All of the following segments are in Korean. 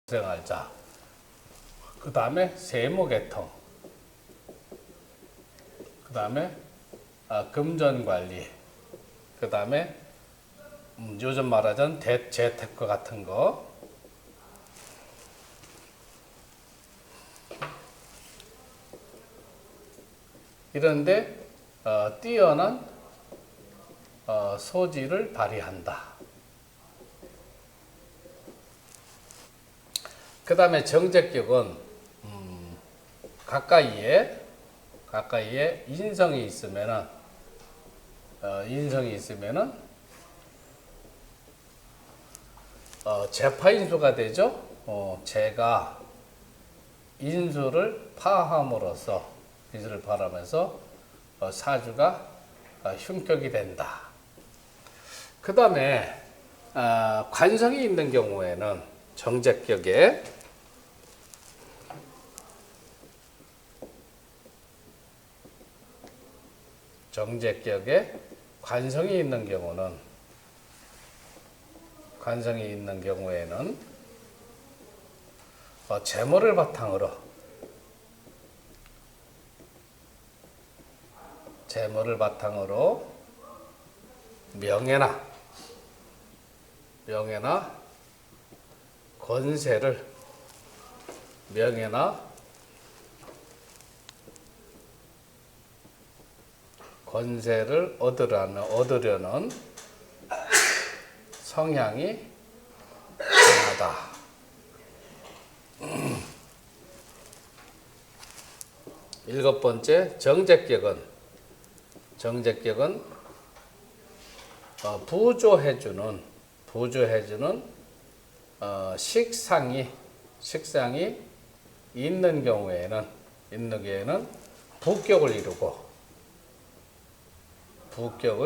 생활자, 그 다음에 세무계통, 그 다음에 금전관리, 그 다음에 요즘 말하자면 재테크 같은 거. 이런데 뛰어난 소질을 발휘한다. 그 다음에 정제격은 가까이에 인성이 있으면은 재파인수가 되죠. 제가 인수를 파함으로써 사주가 흉격이 된다. 그 다음에 관성이 있는 경우에는 정제격에 관성이 있는 경우에는 재물을 바탕으로 명예나 권세를 얻으려는 성향이 강하다. 일곱 번째, 정제격은 부조해주는 식상이 있는 경우에는 부격을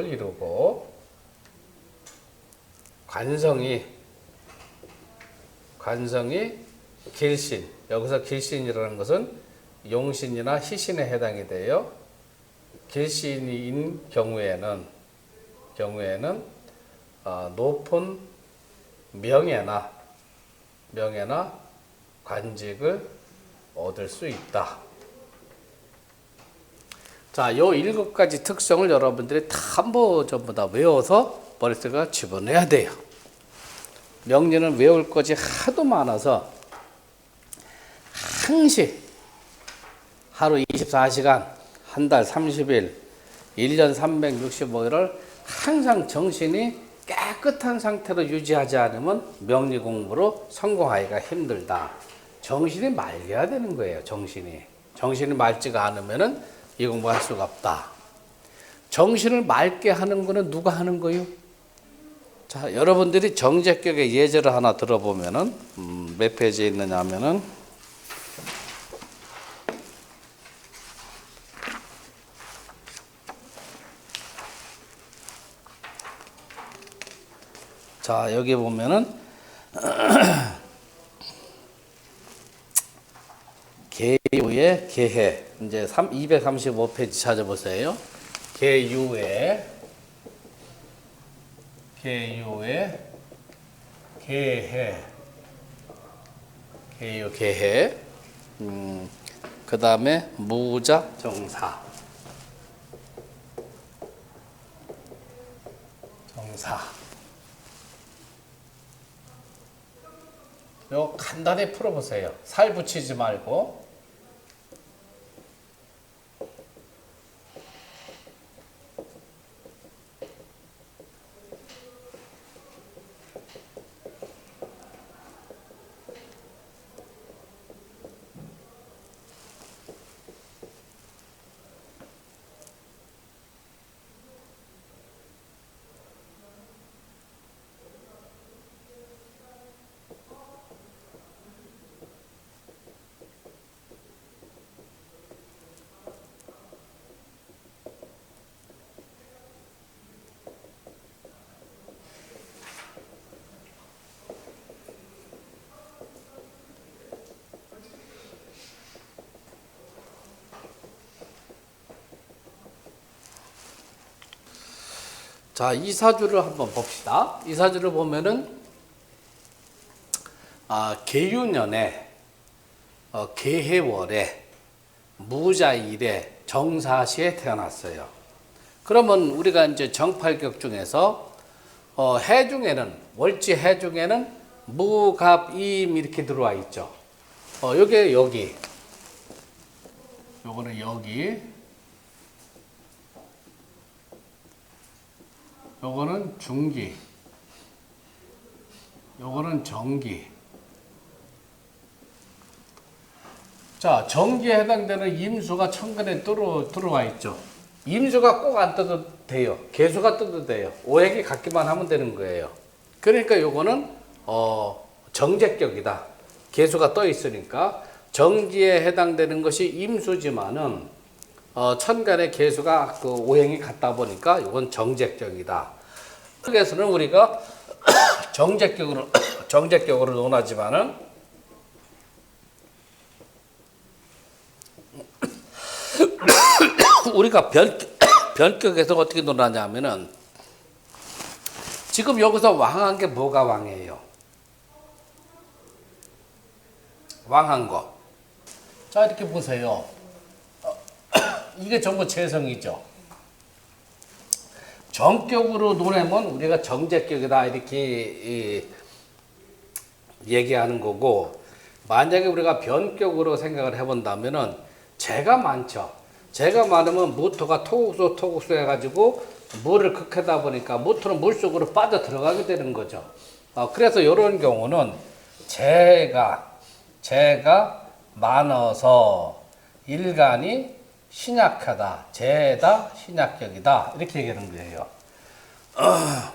이루고 관성이 길신, 여기서 길신이라는 것은 용신이나 희신에 해당이 돼요. 길신인 경우에는 높은 명예나 관직을 얻을 수 있다. 자, 요 7가지 특성을 여러분들이 전부 다 외워서 머릿속에 집어넣어야 돼요. 명리는 외울 것이 하도 많아서 항시 하루 24시간, 한 달 30일, 1년 365일을 항상 정신이 깨끗한 상태로 유지하지 않으면 명리 공부로 성공하기가 힘들다. 정신이 맑아야 되는 거예요. 정신이 맑지가 않으면은 이 공부할 수가 없다. 정신을 맑게 하는 거는 누가 하는 거요? 자, 여러분들이 정제격의 예제를 하나 들어보면은 몇 페이지에 있느냐 하면은 자, 여기 보면은 계유의 계해, 이제 235페이지 찾아보세요. 계유의 계해, 그 다음에 무자 정사. 요 간단히 풀어보세요. 살 붙이지 말고. 자, 이 사주를 한번 봅시다. 이 사주를 보면은 계유년에 계해월에 무자일에 정사시에 태어났어요. 그러면 우리가 이제 정팔격 중에서 해중에는 월지 해중에는 무갑임 이렇게 들어와 있죠. 요게 여기, 요거는 여기, 요거는 중기, 요거는 정기. 자, 정기에 해당되는 임수가 천간에 들어와 있죠. 임수가 꼭 안 떠도 돼요. 개수가 떠도 돼요. 오행이 같기만 하면 되는 거예요. 그러니까 요거는 정제격이다. 개수가 떠 있으니까 정기에 해당되는 것이 임수지만은 천간의 개수가 그 오행이 같다 보니까 요건 정제격이다. 그래서는 우리가 정제격으로 논하지만은 우리가 변격에서 어떻게 논하냐면은 지금 여기서 왕한 게 뭐가 왕이에요? 왕한 거. 자, 이렇게 보세요. 이게 전부 재성이죠. 정격으로 논하면 우리가 정제격이다 이렇게 얘기하는 거고, 만약에 우리가 변격으로 생각을 해본다면은 재가 많죠. 재가 많으면 무토가 토국수 해가지고 물을 극하다 보니까 무토는 물속으로 빠져 들어가게 되는 거죠. 그래서 이런 경우는 재가 많아서 일간이 신약하다. 재다 신약격이다. 이렇게 얘기하는 거예요.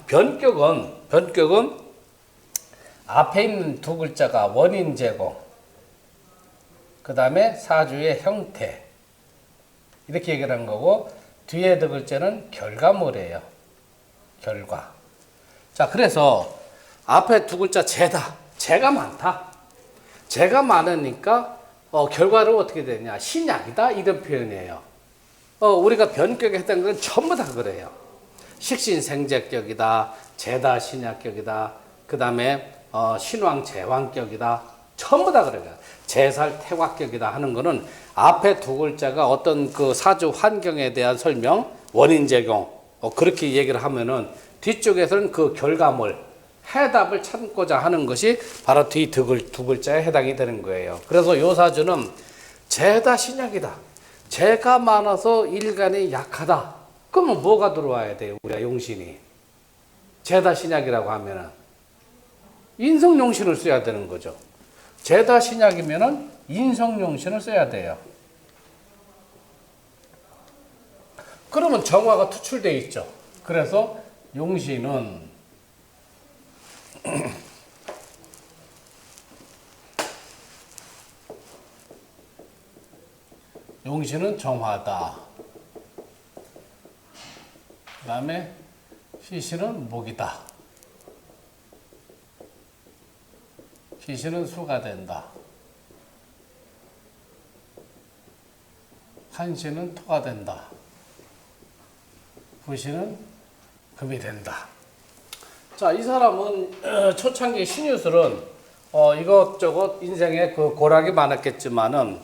변격은 앞에 있는 두 글자가 원인 제공, 그 다음에 사주의 형태 이렇게 얘기를 한 거고, 뒤에 두 글자는 결과물이에요. 결과. 자, 그래서 앞에 두 글자 재다. 재가 많다. 재가 많으니까 결과로 어떻게 되냐? 신약이다 이런 표현이에요. 우리가 변격에 해당되는 건 전부 다 그래요. 식신생제격이다. 재다 신약격이다. 그 다음에 신왕제왕격이다. 전부 다 그래요. 제살태곽격이다 하는 거는 앞에 두 글자가 어떤 그 사주 환경에 대한 설명, 원인 제공 그렇게 얘기를 하면은 뒤쪽에서는 그 결과물, 해답을 찾고자 하는 것이 바로 뒤 두 글자에 해당이 되는 거예요. 그래서 요 사주는 재다 신약이다. 재가 많아서 일간이 약하다. 그러면 뭐가 들어와야 돼요? 우리가 용신이. 재다 신약이라고 하면은 인성용신을 써야 되는 거죠. 재다 신약이면은 인성용신을 써야 돼요. 그러면 정화가 투출되어 있죠. 그래서 용신은 용신은 정화다. 그 다음에 시신은 목이다. 시신은 수가 된다. 한신은 토가 된다. 부신은 금이 된다. 자, 이 사람은 초창기 신유술은 이것저것 인생에 그 고락이 많았겠지만은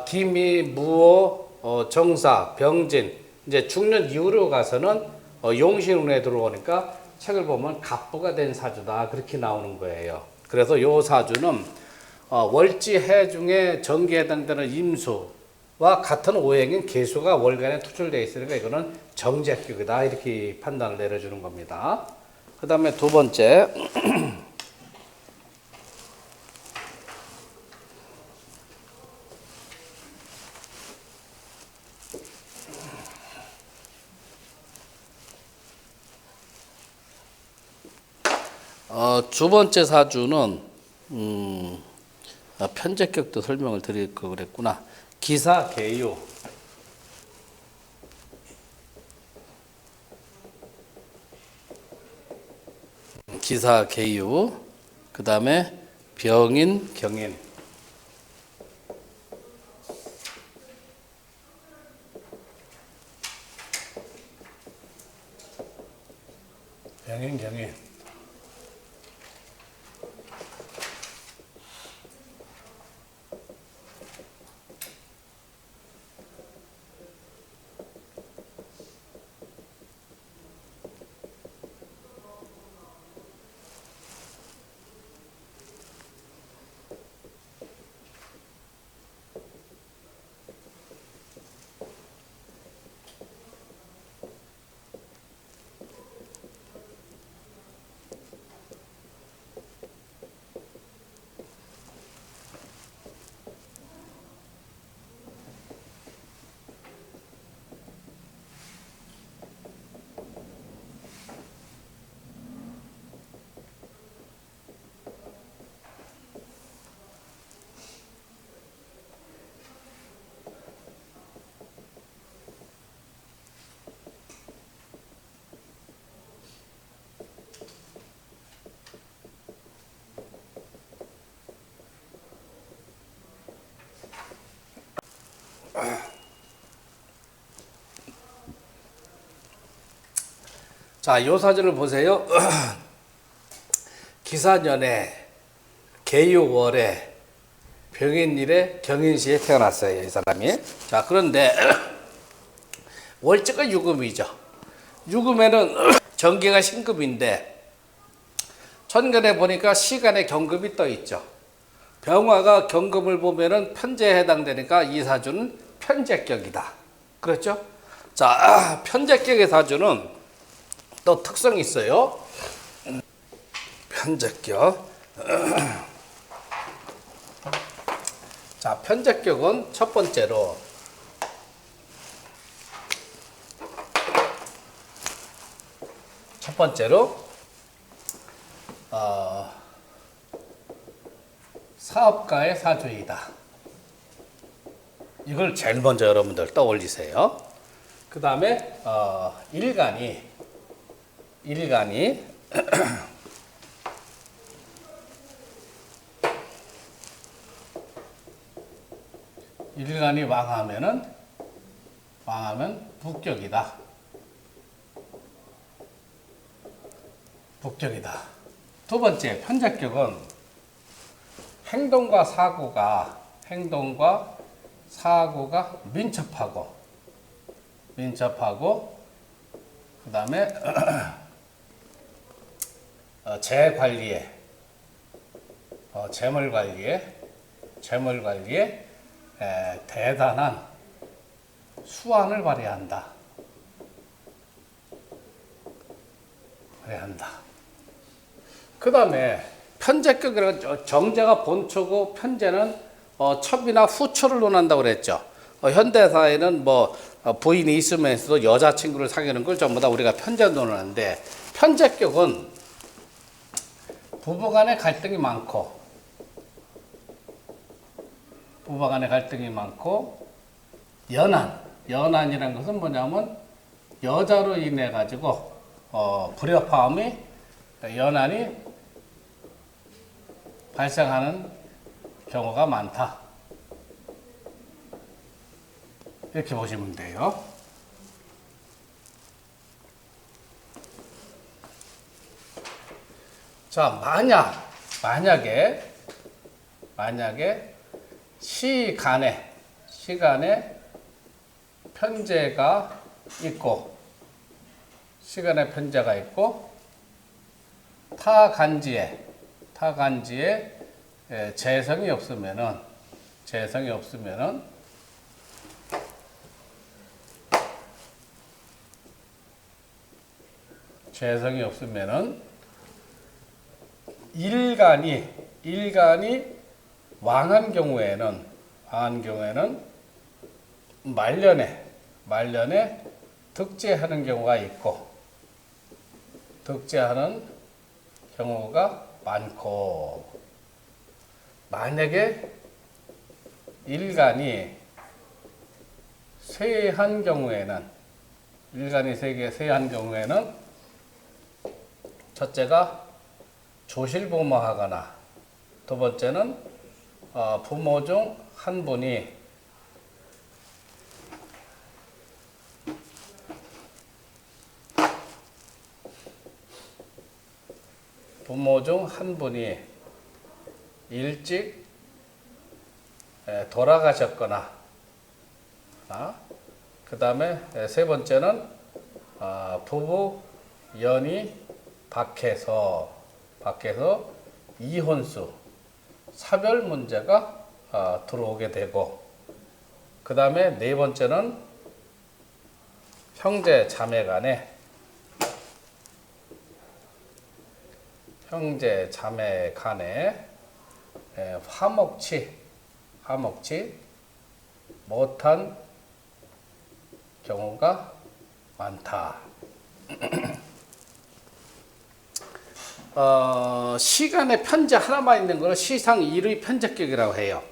기미, 무호, 정사, 병진 이제 중년 이후로 가서는 용신운에 들어오니까 책을 보면 갑부가 된 사주다 그렇게 나오는 거예요. 그래서 요 사주는 월지 해중에 정기에 해당되는 임수와 같은 오행인 계수가 월간에 투출되어 있으니까 이거는 정제격이다 이렇게 판단을 내려주는 겁니다. 그 다음에 두 번째 두 번째 사주는 편제격도 설명을 드릴 거 그랬구나. 기사계유. 기사계유. 그 다음에 병인, 경인. 병인, 경인. 자, 요 사진을 보세요. 기사년에 개유월에 병인일에 경인시에 태어났어요, 이 사람이. 자, 그런데 월지가 유금이죠. 유금에는 정계가 신금인데 천간에 보니까 시간에 경금이 떠 있죠. 병화가 경금을 보면은 편제에 해당되니까 이 사주는 편제격이다. 그렇죠? 자, 편제격의 사주는 또 특성이 있어요. 편제격. 자, 편제격은 첫 번째로 사업가의 사주이다. 이걸 제일 먼저 여러분들 떠올리세요. 그 다음에 일간이 왕하면 북격이다. 두 번째 편제격은 행동과 사고가 민첩하고 그 다음에 재물 관리에 대단한 수완을 발휘한다. 그 다음에 편제격이라는 정제가 본초고 편제는 첩이나 후초를 논한다고 그랬죠. 현대사회는 부인이 있으면서도 여자친구를 사귀는 걸 전부 다 우리가 편제 논하는데, 편제격은 부부간의 갈등이 많고 연한이라는 것은 뭐냐면 여자로 인해 가지고 불협화음이 연한이 발생하는 경우가 많다. 이렇게 보시면 돼요. 자, 만약에 시간에 편제가 있고 타간지에 재성이 없으면은 일간이 왕한 경우에는 말년에 득제하는 경우가 많고, 만약에 일간이 쇠한 경우에는 첫째가 조실부모하거나, 두 번째는 부모 중 한 분이 일찍 돌아가셨거나, 그 다음에 세 번째는 부부 연이 밖에서 이혼수, 사별 문제가 들어오게 되고, 그 다음에 네 번째는 형제 자매 간에 화목치 못한 경우가 많다. 시간에 편제 하나만 있는 것을 시상 1의 편제격이라고 해요.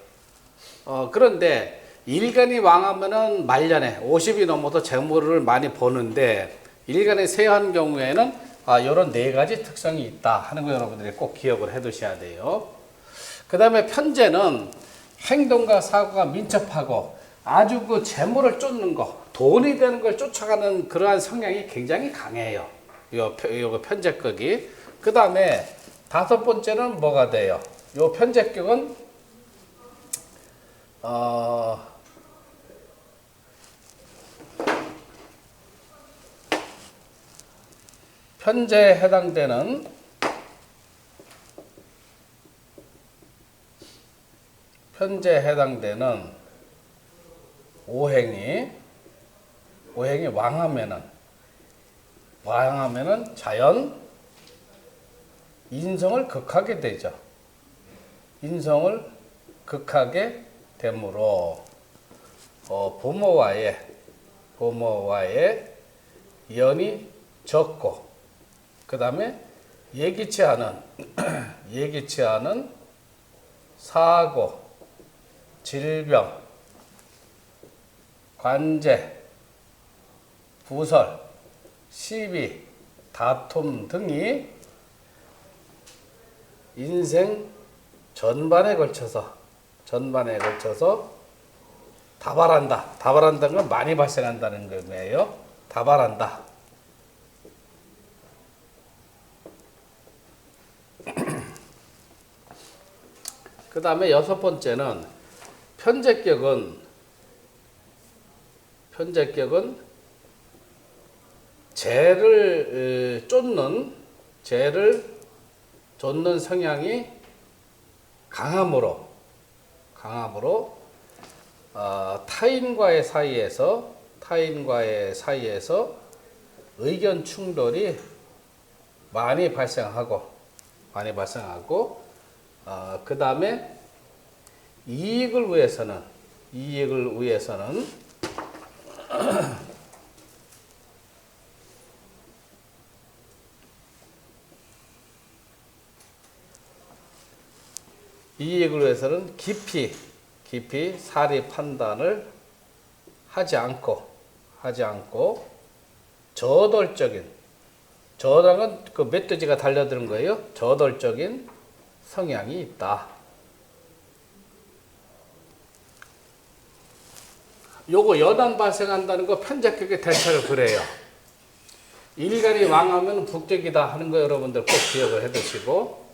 그런데 일간이 왕하면은 말년에 50이 넘어서 재물을 많이 버는데, 일간이 쇠한 경우에는 이런 네 가지 특성이 있다 하는 거 여러분들이 꼭 기억을 해 두셔야 돼요. 그 다음에 편제는 행동과 사고가 민첩하고 아주 그 재물을 쫓는 거, 돈이 되는 걸 쫓아가는 그러한 성향이 굉장히 강해요. 요 편제격이. 그 다음에 다섯 번째는 뭐가 돼요? 요 편제격은 편제에 해당되는 오행이 왕하면은 자연 인성을 극하게 되죠. 인성을 극하게 되므로 부모와의 연이 적고, 그 다음에 예기치 않은 사고, 질병, 관제, 부설, 시비, 다툼 등이 인생 전반에 걸쳐서 다발한다. 다발한다는 건 많이 발생한다는 거예요. 다발한다. 그 다음에 여섯 번째는 편제격은 죄를 쫓는 성향이 강함으로 타인과의 사이에서 의견 충돌이 많이 발생하고 그 다음에 이익을 위해서는 깊이 사리 판단을 하지 않고 저당은 그 멧돼지가 달려드는 거예요. 저돌적인 성향이 있다. 요거 여단 발생한다는 거 편제격의 대처를 그래요. 일간이 왕하면 북적이다 하는 거 여러분들 꼭 기억을 해 두시고,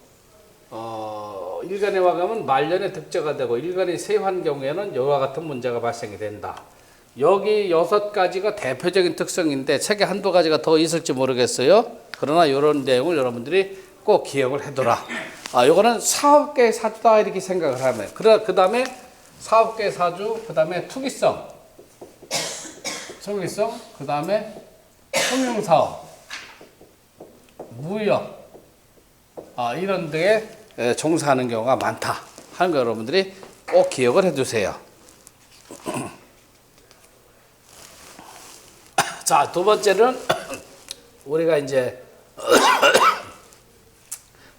일간이 왕하면 말년에 득제가 되고, 일간이 세환 경우에는 이와 같은 문제가 발생이 된다. 여기 여섯 가지가 대표적인 특성인데 책에 한두 가지가 더 있을지 모르겠어요. 그러나 이런 내용을 여러분들이 꼭 기억을 해둬라. 요거는 사업계의 사주다 이렇게 생각을 하면, 그 다음에 사업계의 사주, 그 다음에 투기성, 그 다음에 통용사업, 무역, 이런 데에 종사하는 경우가 많다 하는 거 여러분들이 꼭 기억을 해두세요. 자, 두 번째는 우리가 이제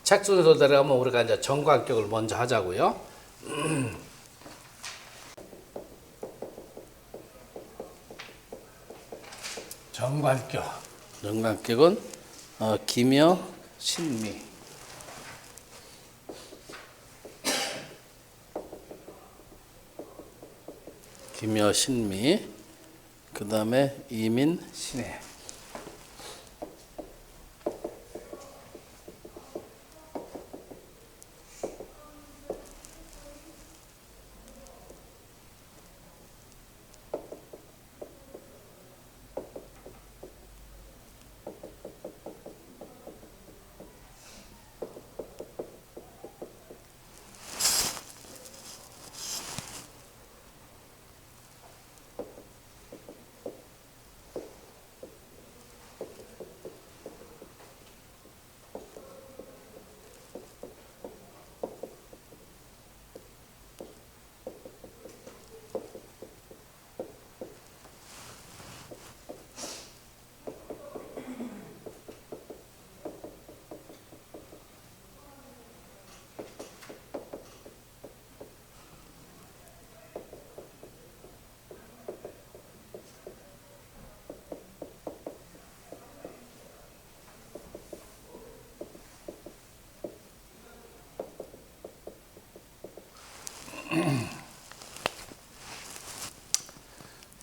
책 순서대로 하면 우리가 이제 정관격을 먼저 하자고요. 정관격은 기묘, 신미. 기묘, 신미. 그 다음에 이민, 신해.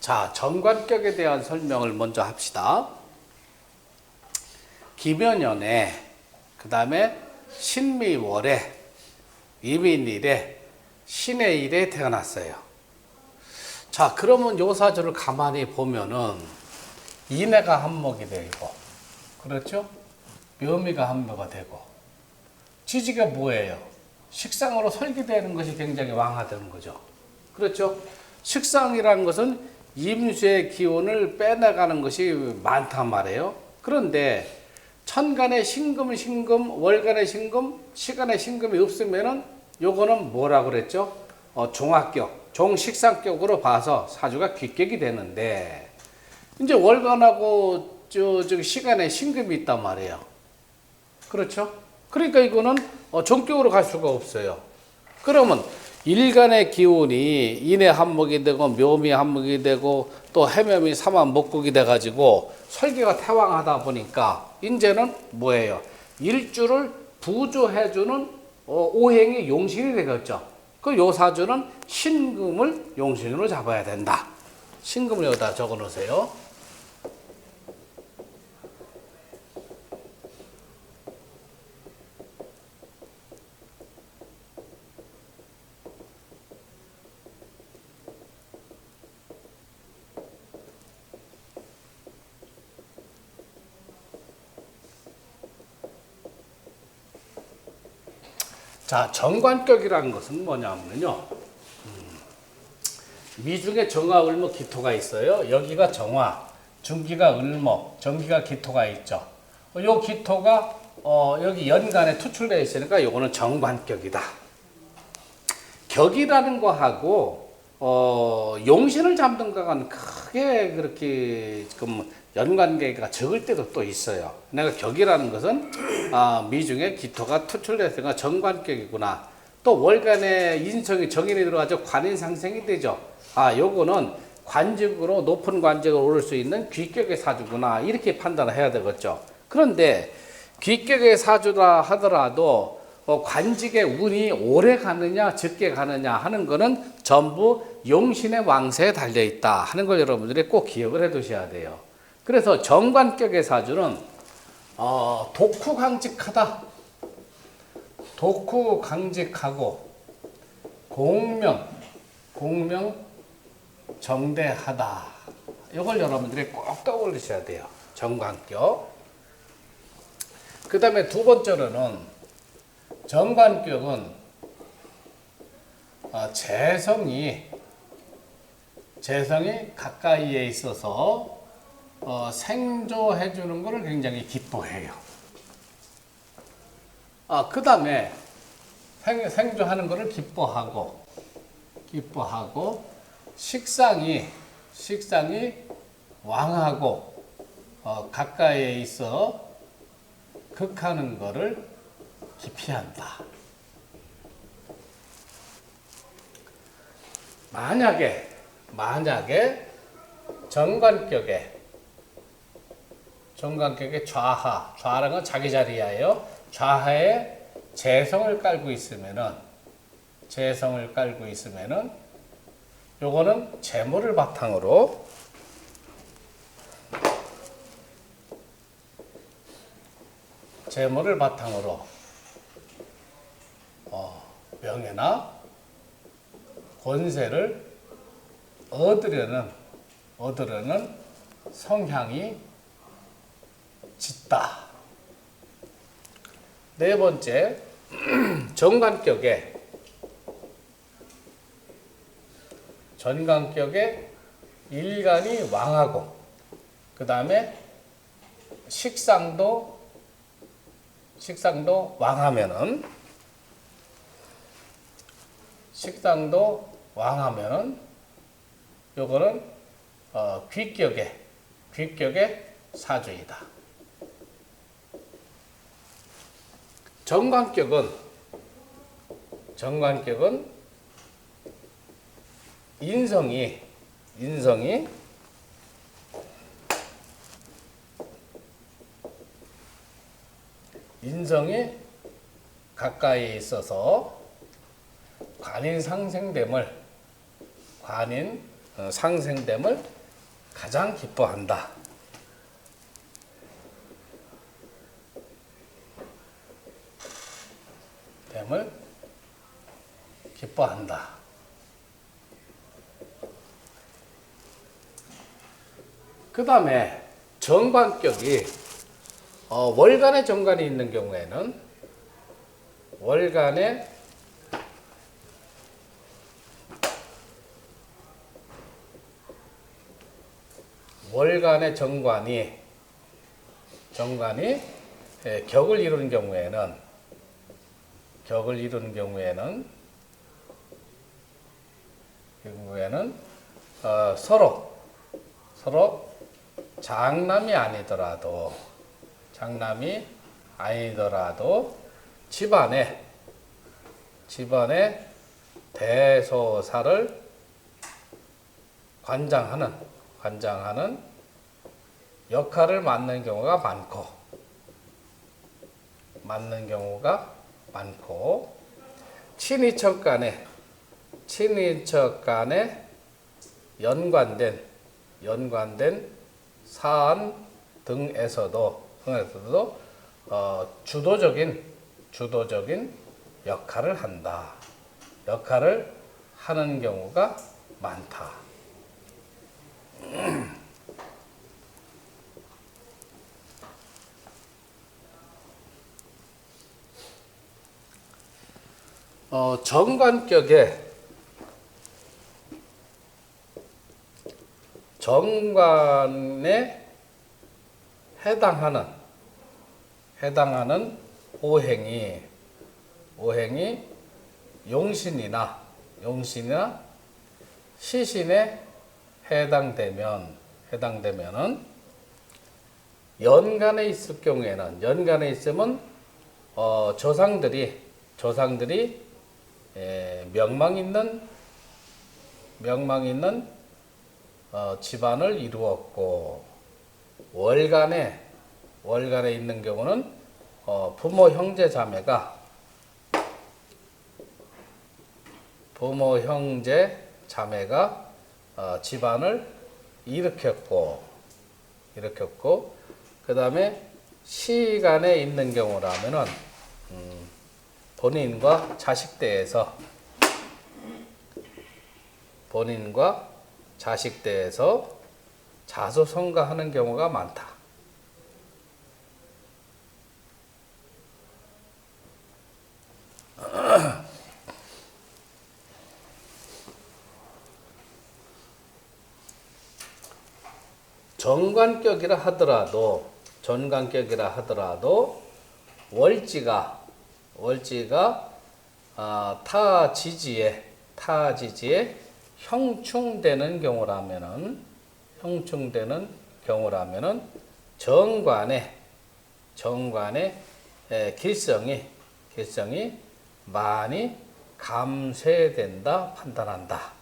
자, 정관격에 대한 설명을 먼저 합시다. 기변연에, 그 다음에 신미월에, 이민일에, 신해일에 태어났어요. 자, 그러면 요 사주를 가만히 보면은 인해가 한목이 되고, 그렇죠? 묘미가 한묘가 되고, 지지가 뭐예요? 식상으로 설계되는 것이 굉장히 왕화되는 거죠. 그렇죠? 식상이라는 것은 임수의 기운을 빼나가는 것이 많단 말이에요. 그런데 천간에 신금, 월간에 신금, 시간에 신금이 없으면은 요거는 뭐라고 그랬죠? 종합격, 종식상격으로 봐서 사주가 귀격이 되는데, 이제 월간하고 저기 시간에 신금이 있단 말이에요. 그렇죠? 그러니까 이거는 종격으로 갈 수가 없어요. 그러면 일간의 기운이 인해 한목이 되고 묘미 한목이 되고 또 해묘미 삼한 목국이 돼가지고 설계가 태왕하다 보니까 이제는 뭐예요? 일주를 부조해주는 오행이 용신이 되겠죠. 그 요 사주는 신금을 용신으로 잡아야 된다. 신금을 여기다 적어 놓으세요. 자, 정관격이라는 것은 뭐냐면요. 미중에 정화, 을목, 기토가 있어요. 여기가 정화, 중기가 을목, 정기가 기토가 있죠. 요 기토가 여기 연간에 투출되어 있으니까 요거는 정관격이다. 격이라는 거하고 용신을 잡는 거는 크게 그렇게 지금 연관계가 적을 때도 또 있어요. 내가 격이라는 것은 미중에 기토가 투출됐으니까 정관격이구나. 또 월간에 인성이 정인이 들어가서 관인상생이 되죠. 요거는 관직으로 높은 관직을 오를 수 있는 귀격의 사주구나. 이렇게 판단을 해야 되겠죠. 그런데 귀격의 사주라 하더라도 관직의 운이 오래 가느냐 적게 가느냐 하는 거는 전부 용신의 왕세에 달려있다 하는 걸 여러분들이 꼭 기억을 해 두셔야 돼요. 그래서 정관격의 사주는 독후강직하다. 독후강직하고 공명정대하다. 이걸 여러분들이 꼭 떠올리셔야 돼요. 정관격. 그 다음에 두 번째로는 정관격은 재성이 가까이에 있어서 생조해 주는 것을 굉장히 기뻐해요. 그 다음에 생조하는 것을 기뻐하고 식상이 왕하고 가까이에 있어 극하는 것을 기피한다. 만약에 정관격의 좌라는 건 자기 자리야예요. 좌하에 재성을 깔고 있으면은 요거는 재물을 바탕으로 명예나 권세를 얻으려는 성향이 짙다. 네 번째, 정관격에 일간이 왕하고 그 다음에 식상도 왕하면은 요거는 귀격의 사주이다. 정관격은 인성이 가까이에 있어서 관인 상생됨을 가장 기뻐한다. 뱀을 기뻐한다. 그 다음에 정관격이 월간에 정관이 있는 경우에는 월간에 정관이 격을 이루는 경우에는 서로 장남이 아니더라도 집안에 대소사를 관장하는 역할을 맡는 경우가 많고 친인척 간에 연관된 사안 등에서도 주도적인 역할을 하는 경우가 많다. 정관에 해당하는 오행이 용신이나 시신에 해당되면은 연간에 있으면 조상들이 명망 있는 집안을 이루었고 월간에 있는 경우는 부모 형제 자매가 집안을 일으켰고 그 다음에 시간에 있는 경우라면은 본인과 자식 대에서 자수성가하는 경우가 많다. 전관격이라 하더라도 월지가 타지지에 형충되는 경우라면은 정관의 길성이 많이 감쇄된다 판단한다.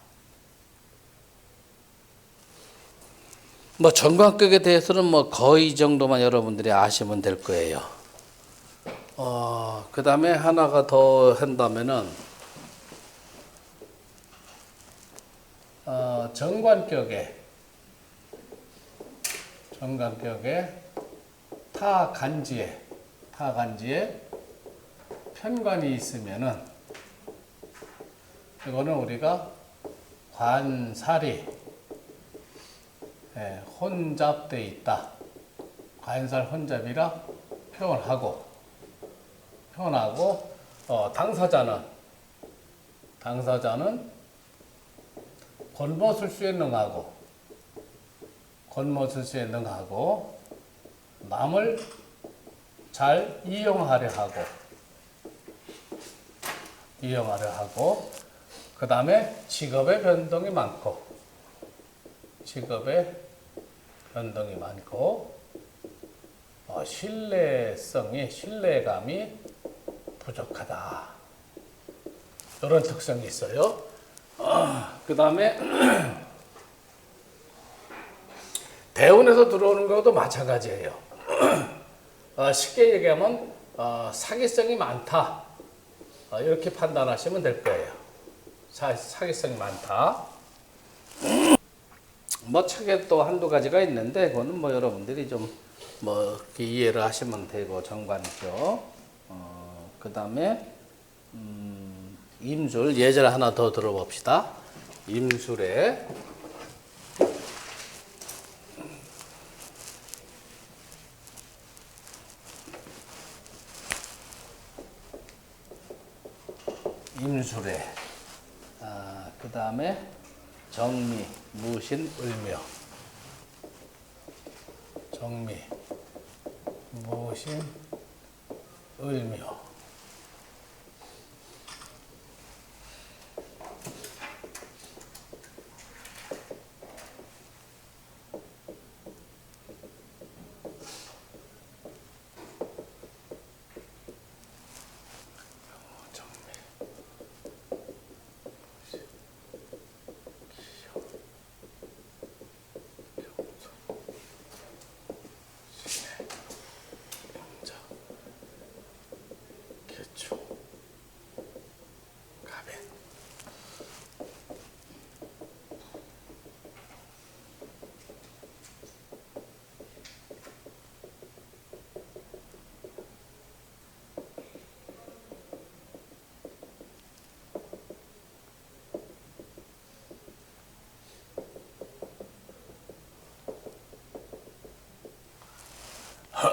정관격에 대해서는 거의 이 정도만 여러분들이 아시면 될 거예요. 그 다음에 하나가 더 한다면은 정관격에 타간지에 편관이 있으면은 이거는 우리가 관살이 혼잡돼 있다. 관살 혼잡이라 표현하고 당사자는 권모술수에 능하고 남을 잘 이용하려 하고 그 다음에 직업의 변동이 많고 신뢰감이 부족하다. 이런 특성이 있어요. 그 다음에 대운에서 들어오는 것도 마찬가지예요. 쉽게 얘기하면 사기성이 많다. 이렇게 판단하시면 될 거예요. 사기성이 많다. 뭐 책에 또 한두 가지가 있는데 그거는 뭐 여러분들이 좀 뭐 이해를 하시면 되고 정관교. 그다음에 임술 예절 하나 더 들어봅시다. 임술에 그다음에 정미, 무신, 을묘. 정미, 무신, 을묘.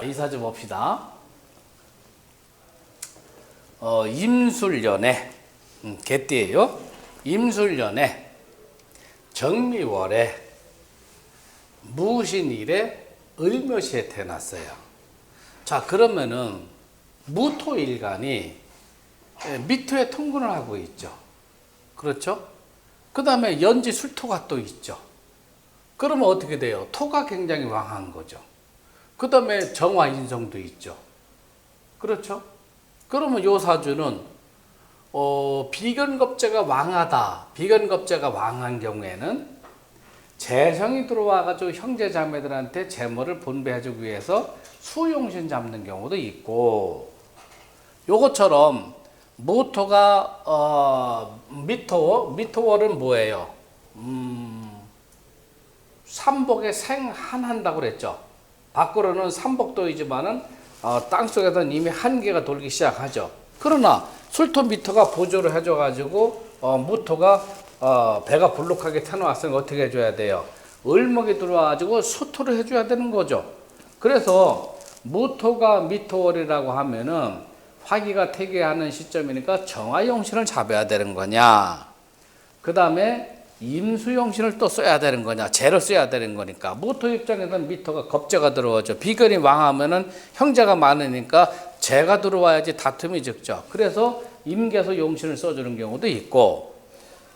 이사주 봅시다. 임술년에 개띠예요. 임술년에 정미월에 무신일에 을묘시에 태어났어요. 자, 그러면은 무토일간이 미토에 통근을 하고 있죠. 그렇죠? 그 다음에 연지 술토가 또 있죠. 그러면 어떻게 돼요? 토가 굉장히 왕한 거죠. 그 다음에 정화 인성도 있죠. 그렇죠? 그러면 요 사주는 비견겁재가 왕하다. 비견겁재가 왕한 경우에는 재성이 들어와가지고 형제 자매들한테 재물을 분배해주기 위해서 수용신 잡는 경우도 있고, 요것처럼 무토가 미토월은 뭐예요? 삼복에 생한한다고 그랬죠. 밖으로는 삼복도이지만은 땅속에서는 이미 한계가 돌기 시작하죠. 그러나 술토 미토가 보조를 해줘가지고 무토가 배가 불룩하게 태어났으니 어떻게 해줘야 돼요? 을목이 들어와가지고 수토를 해줘야 되는 거죠. 그래서 무토가 미토월이라고 하면은 화기가 태기하는 시점이니까 정화용신을 잡아야 되는 거냐. 그 다음에 임수용신을 또 써야 되는 거냐, 재를 써야 되는 거니까. 무토 입장에서는 미토가 겁재가 들어오죠. 비견이 왕하면은 형제가 많으니까 재가 들어와야지 다툼이 적죠. 그래서 임계서 용신을 써주는 경우도 있고,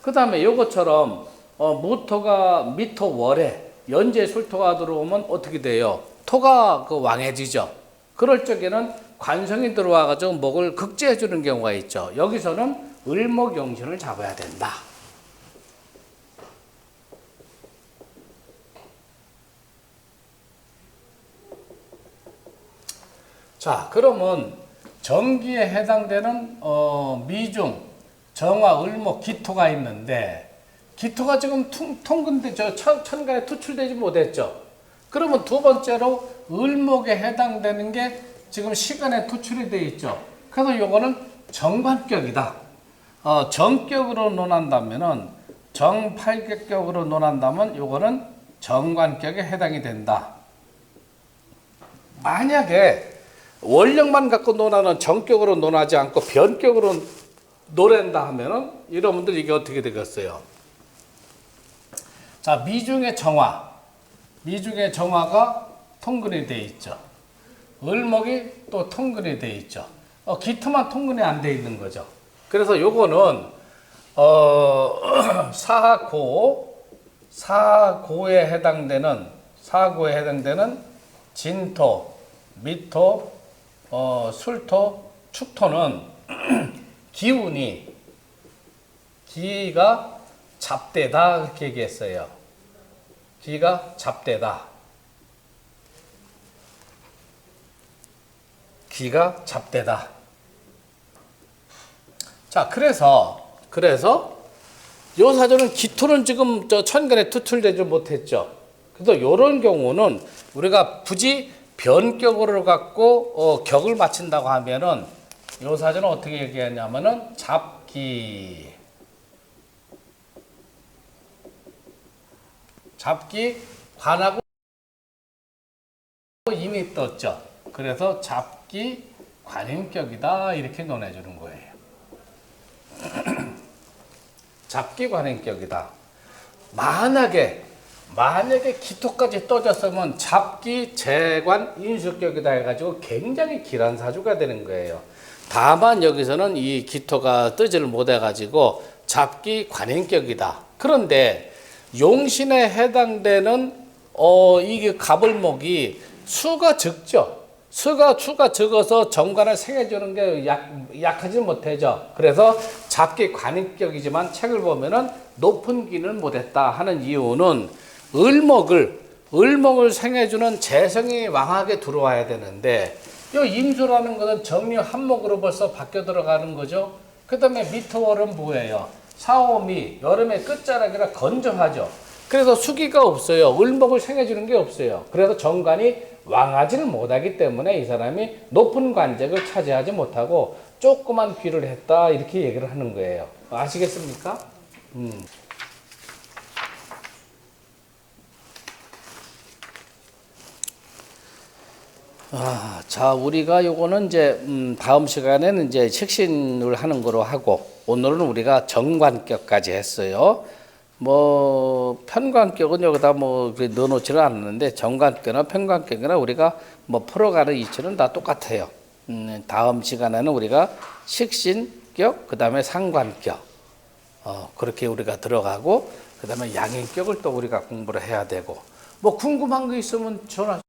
그 다음에 요것처럼 무토가 미토월에 연재 술토가 들어오면 어떻게 돼요? 토가 왕해지죠. 그럴 적에는 관성이 들어와가지고 목을 극제해 주는 경우가 있죠. 여기서는 을목용신을 잡아야 된다. 자, 그러면 정기에 해당되는 미중, 정화, 을목, 기토가 있는데, 기토가 지금 통근대 천간에 투출되지 못했죠. 그러면 두 번째로 을목에 해당되는 게 지금 시간에 투출이 되어 있죠. 그래서 요거는 정관격이다. 정격으로 논한다면은, 정팔격격으로 논한다면 요거는 정관격에 해당이 된다. 만약에 원력만 갖고 논하는 정격으로 논하지 않고 변격으로 논한다 하면은 여러분들 이게 어떻게 되겠어요? 자, 미중의 정화가 통근이 되어 있죠. 을목이 또 통근이 되어 있죠. 기토만 통근이 안 되어 있는 거죠. 그래서 요거는 사고에 해당되는 진토, 미토, 술토, 축토는 기가 잡대다 그렇게 얘기했어요. 기가 잡대다. 기가 잡대다. 자, 그래서 요 사전은 기토는 지금 저 천간에 투출되지 못했죠. 그래서 이런 경우는 우리가 굳이 변격으로 갖고 격을 맞춘다고 하면은 요 사전은 어떻게 얘기하냐면은 잡기 관하고 이미 떴죠. 그래서 잡기 관행격이다 이렇게 논해주는 거예요. 잡기 관행격이다. 만약에 기토까지 떠졌으면 잡기 재관 인수격이다 해가지고 굉장히 길한 사주가 되는 거예요. 다만 여기서는 이 기토가 뜨지를 못해가지고 잡기 관행격이다. 그런데 용신에 해당되는 이게 가불목이 수가 적죠. 수가 적어서 정관을 생해주는 게 약하지 못하죠. 그래서 잡기 관행격이지만 책을 보면은 높은 기를 못했다 하는 이유는 을목을 생해주는 재성이 왕하게 들어와야 되는데 이 임수라는 것은 정리 한목으로 벌써 바뀌어 들어가는 거죠. 그 다음에 미토월은 뭐예요? 사오미 여름의 끝자락이라 건조하죠. 그래서 수기가 없어요. 을목을 생해주는 게 없어요. 그래서 정관이 왕하지를 못하기 때문에 이 사람이 높은 관직을 차지하지 못하고 조그만 귀를 했다 이렇게 얘기를 하는 거예요. 아시겠습니까? 자, 우리가 요거는 이제 다음 시간에는 이제 식신을 하는 거로 하고 오늘은 우리가 정관격까지 했어요. 뭐 편관격은 여기다 뭐 넣어놓지는 않았는데 정관격이나 편관격이나 우리가 뭐 풀어가는 이치는 다 똑같아요. 다음 시간에는 우리가 식신격, 그 다음에 상관격 그렇게 우리가 들어가고 그 다음에 양인격을 또 우리가 공부를 해야 되고 뭐 궁금한 거 있으면 전화.